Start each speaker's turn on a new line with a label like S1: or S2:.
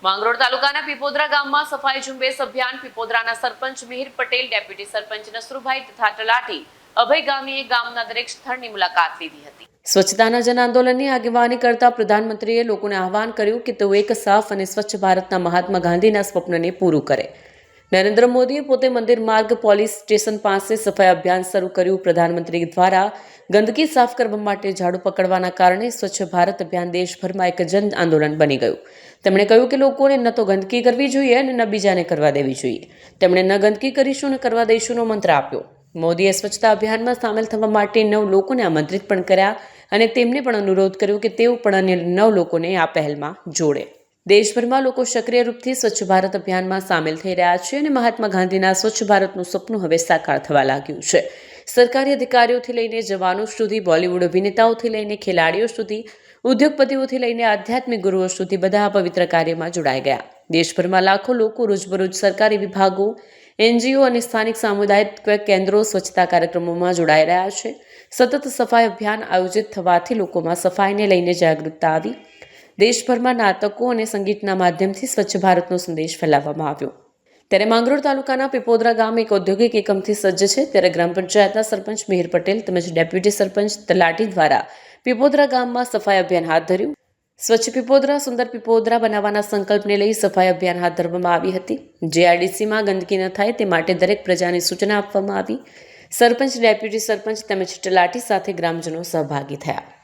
S1: માંગરોળ તાલુકાના પીપોદરા ગામમાં સફાઈ ઝુંબેશ અભિયાન પીપોદરાના સરપંચ મિહિર પટેલ, ડેપ્યુટી સરપંચ નસરુભાઈ તથા તલાટી અભય ગામીએ ગામના દરેક સ્થળની મુલાકાત લીધી હતી। સ્વચ્છતાના જન આંદોલનની આગેવાની કરતા પ્રધાનમંત્રીએ લોકોને આહવાન કર્યું કે તેઓ એક સાફ અને સ્વચ્છ ભારતના મહાત્મા ગાંધીના સ્વપ્નને પૂરું કરે। નરેન્દ્ર મોદીએ પોતે મંદિર માર્ગ પોલીસ સ્ટેશન પાસે સફાઈ અભિયાન શરૂ કર્યું। પ્રધાનમંત્રી દ્વારા ગંદકી સાફ કરવા માટે ઝાડુ પકડવાના કારણે સ્વચ્છ ભારત અભિયાન દેશભરમાં એક જન આંદોલન બની ગયું। તેમણે કહ્યું કે લોકોને ન તો ગંદકી કરવી જોઈએ અને ન બીજાને કરવા દેવી જોઈએ। તેમણે ન ગંદકી કરીશું ને કરવા દઈશુંનો મંત્ર આપ્યો। મોદીએ સ્વચ્છતા અભિયાનમાં સામેલ થવા માટે 9 લોકોને આમંત્રિત પણ કર્યા અને તેમને પણ અનુરોધ કર્યો કે તેઓ પણ અન્ય 9 લોકોને આ પહેલમાં જોડે। દેશભરમાં લોકો સક્રિય રૂપથી સ્વચ્છ ભારત અભિયાનમાં સામેલ થઈ રહ્યા છે અને મહાત્મા ગાંધીના સ્વચ્છ ભારતનું સપનું હવે સાકાર થવા લાગ્યું છે। સરકારી અધિકારીઓથી લઈને જવાનો સુધી, બોલિવૂડ અભિનેતાઓથી લઈને ખેલાડીઓ સુધી, ઉદ્યોગપતિઓથી લઈને આધ્યાત્મિક ગુરુઓ સુધી બધા આ પવિત્ર કાર્યમાં જોડાઈ ગયા। દેશભરમાં લાખો લોકો રોજબરોજ સરકારી વિભાગો, NGO અને સ્થાનિક સામુદાયિક કેન્દ્રો સ્વચ્છતા કાર્યક્રમોમાં જોડાઈ રહ્યા છે। સતત સફાઈ અભિયાન આયોજિત થવાથી લોકોમાં સફાઈને લઈને જાગૃતતા આવી। દેશભરમાં નાટકો અને સંગીતના માધ્યમથી સ્વચ્છ ભારતનો સંદેશ ફેલાવવામાં આવ્યો। ત્યારે માંગરોળ તાલુકાના પીપોદરા ગામ એક ઔદ્યોગિક એકમથી સજ્જ છે। ત્યારે ગ્રામ પંચાયતના સરપંચ મિહિર પટેલ તેમજ ડેપ્યુટી સરપંચ તલાટી દ્વારા પીપોદરા ગામમાં સફાઈ અભિયાન હાથ ધર્યું। સ્વચ્છ પીપોદરા સુંદર પીપોદરા બનાવવાના સંકલ્પને લઈ સફાઈ અભિયાન હાથ ધરવામાં આવી હતી। JRDCમાં ગંદકી ન થાય તે માટે દરેક પ્રજાને સૂચના આપવામાં આવી। સરપંચ, ડેપ્યુટી સરપંચ તેમજ તલાટી સાથે ગ્રામજનો સહભાગી થયા।